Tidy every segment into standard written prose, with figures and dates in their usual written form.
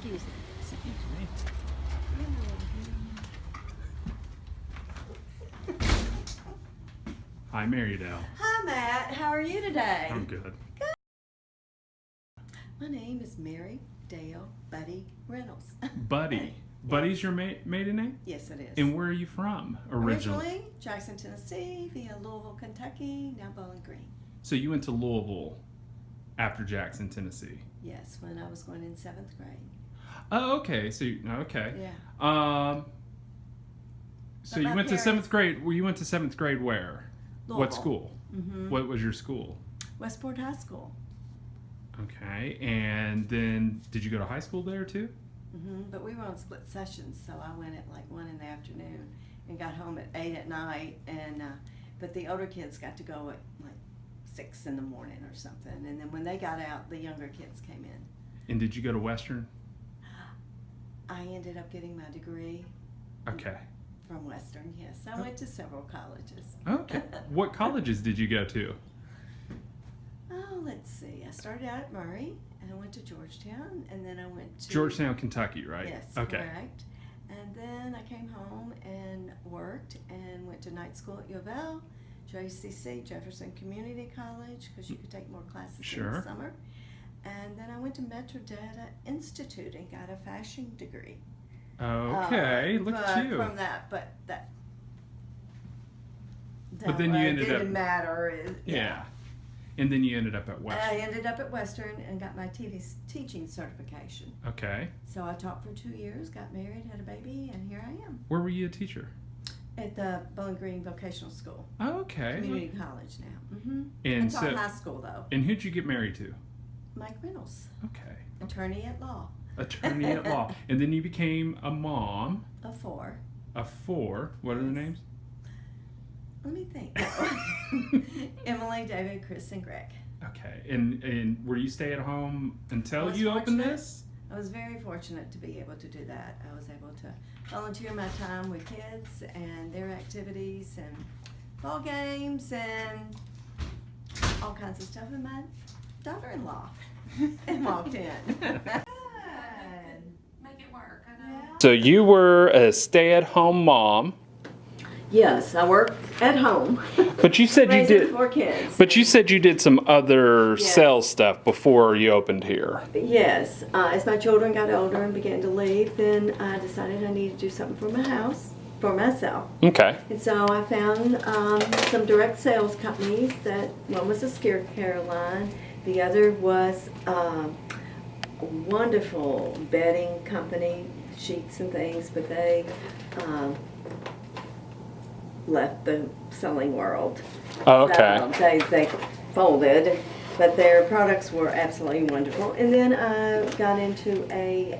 Excuse me. Hi, Mary Dale. Hi, Matt. How are you today? I'm good. My name is Mary Dale Buddy Reynolds. Buddy. Buddy's your maiden name? Yes, it is. And where are you from originally? Jackson, Tennessee, via Louisville, Kentucky, now Bowling Green. So you went to Louisville after Jackson, Tennessee? Yes, when I was going in 7th grade. Oh, okay. So, okay. Yeah. So you went to 7th grade. Well, you went to 7th grade where? Louisville. What school? Mm-hmm. What was your school? Westport High School. Okay. And then did you go to high school there too? Mm-hmm. But we were on split sessions, so I went at like 1 in the afternoon and got home at 8 at night. And but the older kids got to go at like 6 in the morning or something. And then when they got out, the younger kids came in. And did you go to Western? I ended up getting my degree. Okay. From Western, yes. I went to several colleges. Okay. What colleges did you go to? Oh, let's see. I started out at Murray, and I went to Georgetown, and then I went to... Georgetown, Kentucky, right? Yes, okay. Correct. And then I came home and worked and went to night school at U of L, JCC, Jefferson Community College, because you could take more classes in the summer. And then I went to Metrodata Institute and got a fashion degree. Okay, look at you. From that, but then you ended up... didn't matter. Yeah. And then you ended up at Western. I ended up at Western and got my teaching certification. Okay. So I taught for 2 years, got married, had a baby, and here I am. Where were you a teacher? At the Bowling Green Vocational School. Okay. Community college now. Mm-hmm. And I taught high school, though. And who'd you get married to? Mike Reynolds. Okay. Attorney at law. Attorney at law. And then you became a mom. Of 4. Of 4. What are their names? Let me think. Emily, David, Chris, and Greg. Okay. And were you stay at home until you opened this? I was very fortunate to be able to do that. I was able to volunteer my time with kids and their activities and ball games and all kinds of stuff. And my daughter-in-law walked in. Make it work, I know. So you were a stay-at-home mom. Yes, I work at home. But you said you did 4 kids. But you said you did some other sales stuff before you opened here. Yes. As my children got older and began to leave, then I decided I needed to do something for my house, for myself. Okay. And so I found some direct sales companies. That one was a skincare line. The other was a wonderful bedding company, sheets and things, but they left the selling world. Oh, okay. So they folded, but their products were absolutely wonderful. And then I got into a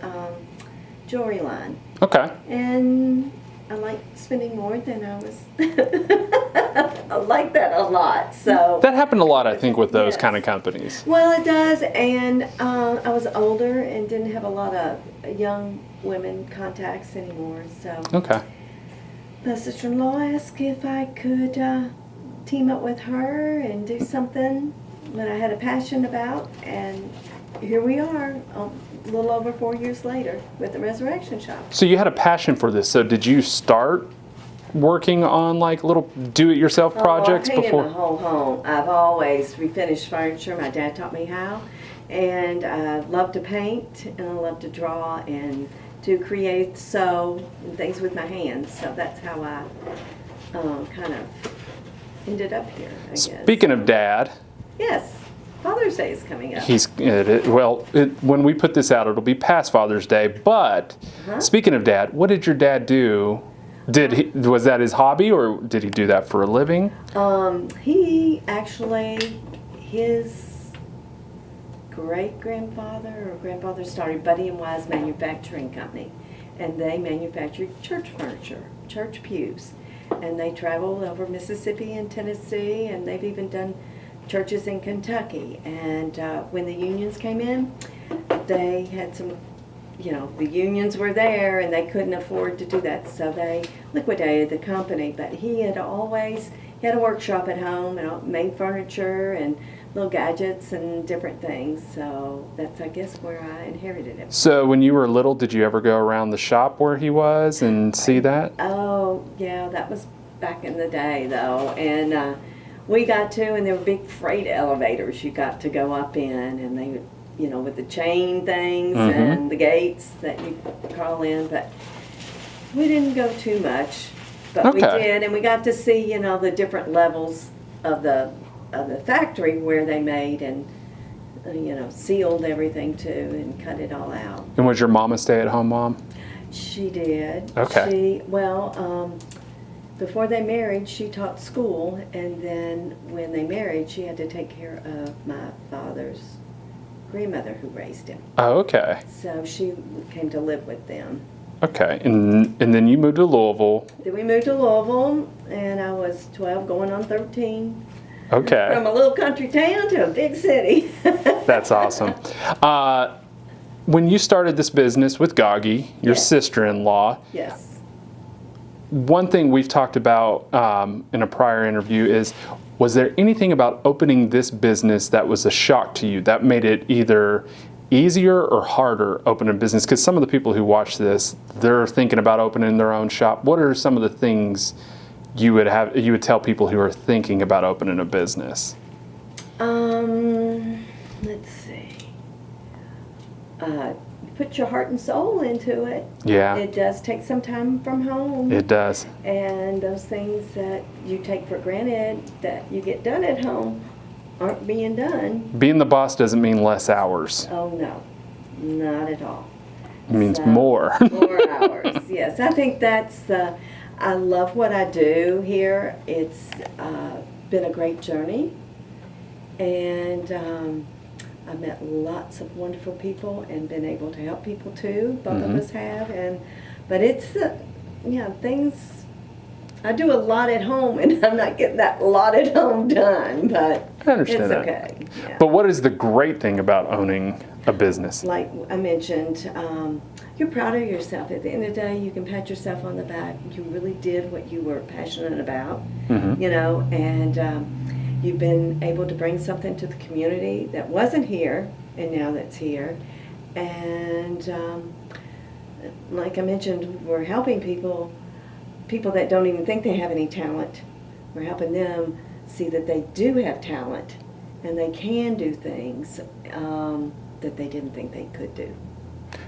jewelry line. Okay. And I like spending more than I was. I like that a lot. So that happened a lot, I think, with those kind of companies. Well, it does. And I was older and didn't have a lot of young women contacts anymore. So okay. my sister-in-law asked if I could team up with her and do something that I had a passion about, and here we are, a little over 4 years later, with the Resurrection Shop. So you had a passion for this. So did you start working on like little do-it-yourself projects before? I painted my whole home. I've always refinished furniture. My dad taught me how, and I love to paint, and I love to draw, and to create, sew, and things with my hands. So that's how I kind of ended up here, I guess. Speaking of Dad. Yes, Father's Day is coming up. When we put this out, it'll be past Father's Day. But speaking of Dad, what did your dad do? Was that his hobby, or did he do that for a living? He actually, his great-grandfather or grandfather started Buddy and Wise Manufacturing Company, and they manufactured church furniture, church pews, and they traveled over Mississippi and Tennessee, and they've even done churches in Kentucky. And when the unions came in, they had some, the unions were there, and they couldn't afford to do that, so they liquidated the company. But he had a workshop at home and made furniture and little gadgets and different things. So that's, I guess, where I inherited it. So when you were little, did you ever go around the shop where he was and see that? Oh, yeah, that was back in the day, though. And we got to, and there were big freight elevators you got to go up in, and they would, you know, with the chain things and the gates that you crawl in. But we didn't go too much, but we did, and we got to see, you know, the different levels of the factory where they made and you know, sealed everything too and cut it all out. And was your mom a stay-at-home mom? She did. Okay. Before they married, she taught school, and then when they married, she had to take care of my father's grandmother who raised him. Oh, okay. So she came to live with them. Okay, and then you moved to Louisville. Then we moved to Louisville, and I was 12 going on 13. Okay. From a little country town to a big city. That's awesome. When you started this business with Goggy, your sister-in-law, Yes. one thing we've talked about in a prior interview is, was there anything about opening this business that was a shock to you, that made it either easier or harder opening a business? Because some of the people who watch this, they're thinking about opening their own shop. What are some of the things you would tell people who are thinking about opening a business? Let's see. Put your heart and soul into it. Yeah. It does take some time from home. It does. And those things that you take for granted that you get done at home aren't being done. Being the boss doesn't mean less hours. Oh, no. Not at all. It means more. More hours, yes. I think that's I love what I do here. It's been a great journey. And I've met lots of wonderful people and been able to help people too. Both of us have. But it's, things, I do a lot at home and I'm not getting that lot at home done, but I understand it's that. okay. Yeah. But what is the great thing about owning a business? Like I mentioned, you're proud of yourself. At the end of the day, you can pat yourself on the back. You really did what you were passionate about, you know, and you've been able to bring something to the community that wasn't here and now that's here. And like I mentioned, we're helping people that don't even think they have any talent. We're helping them see that they do have talent and they can do things that they didn't think they could do.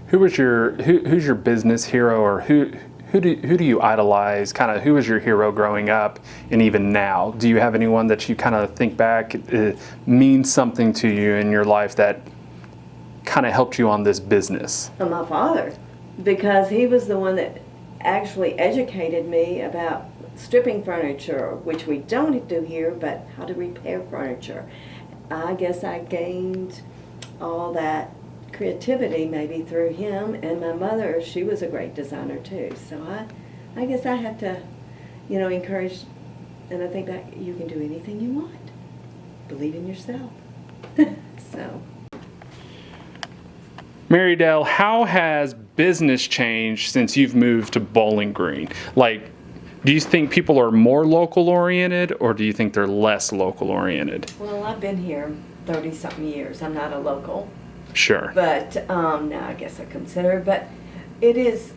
Who's your business hero, or who do you idolize? Kind of, who was your hero growing up and even now? Do you have anyone that you kind of think back means something to you in your life that kind of helped you on this business? My father, because he was the one that actually educated me about stripping furniture, which we don't do here, but how to repair furniture. I guess I gained all that creativity maybe through him, and my mother, she was a great designer too. So I guess I have to, encourage, and I think that you can do anything you want. Believe in yourself. So. Mary Dell, how has business changed since you've moved to Bowling Green? Like, do you think people are more local oriented, or do you think they're less local oriented? Well, I've been here 30-something years. I'm not a local. Sure. But now I guess I consider. But it is,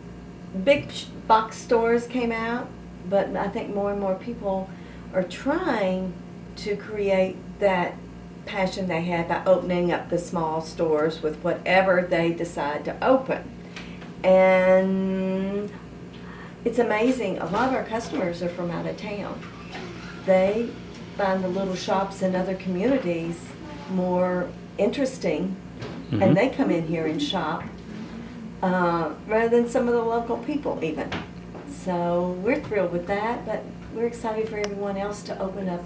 big box stores came out, but I think more and more people are trying to create that passion they had by opening up the small stores with whatever they decide to open. And it's amazing. A lot of our customers are from out of town. They find the little shops in other communities more interesting, and they come in here and shop rather than some of the local people even. So we're thrilled with that, but we're excited for everyone else to open up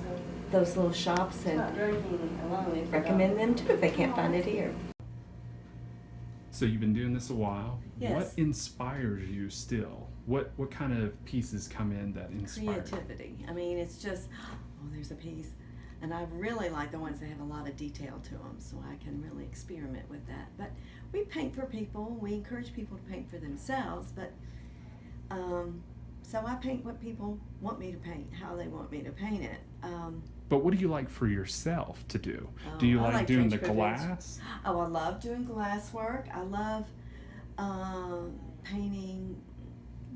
those little shops and recommend them too if they can't find it here. So you've been doing this a while. Yes. What inspires you still? What kind of pieces come in that inspire you? Creativity. I mean, it's just, oh, there's a piece. And I really like the ones that have a lot of detail to them, so I can really experiment with that. But we paint for people. We encourage people to paint for themselves, but so I paint what people want me to paint, how they want me to paint it. But what do you like for yourself to do? Oh, Do you I like like doing French the privilege. glass? Oh, I love doing glass work. I love painting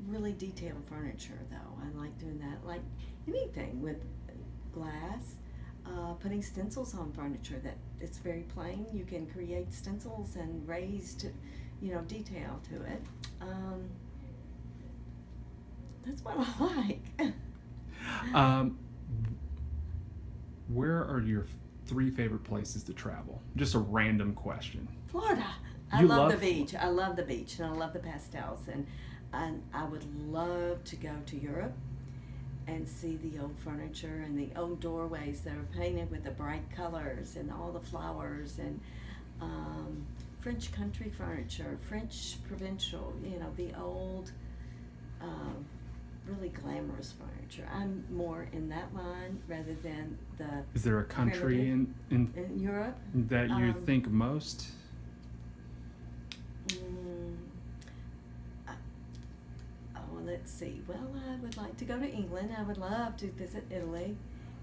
really detailed furniture, though. I like doing that. Like anything with glass, putting stencils on furniture that it's very plain. You can create stencils and raised, detail to it. That's what I like. Where are your 3 favorite places to travel? Just a random question. Florida. I You love love the beach. I love the beach, and I love the pastels. And I would love to go to Europe and see the old furniture and the old doorways that are painted with the bright colors and all the flowers and French country furniture, French provincial, the old, really glamorous furniture. I'm more in that line rather than the Is there a country in in Europe. that you think most? Let's see. Well, I would like to go to England. I would love to visit Italy,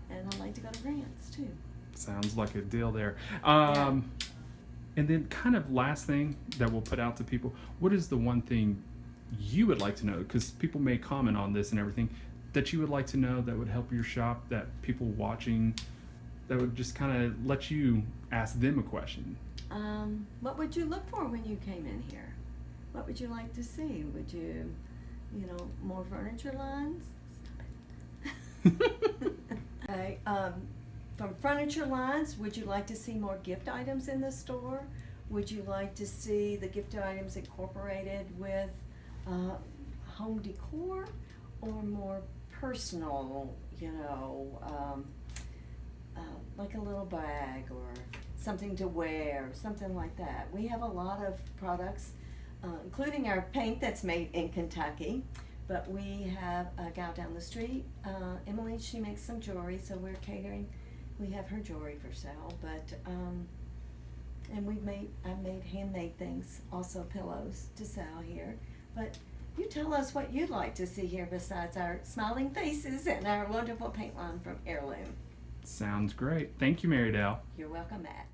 and I'd like to go to France too. Sounds like a deal there. Yeah. And then kind of last thing that we'll put out to people, what is the one thing you would like to know? Because people may comment on this and everything, that you would like to know that would help your shop, that people watching, that would just kind of let you ask them a question. What would you look for when you came in here? What would you like to see? Would you, more furniture lines? Stop it. Okay, from furniture lines, would you like to see more gift items in the store? Would you like to see the gift items incorporated with home decor, or more personal, like a little bag or something to wear, something like that? We have a lot of products, including our paint that's made in Kentucky. But we have a gal down the street, Emily, she makes some jewelry, so we're catering. We have her jewelry for sale, but, and I've made handmade things, also pillows to sell here. But you tell us what you'd like to see here besides our smiling faces and our wonderful paint line from Heirloom. Sounds great. Thank you, Mary Dale. You're welcome, Matt.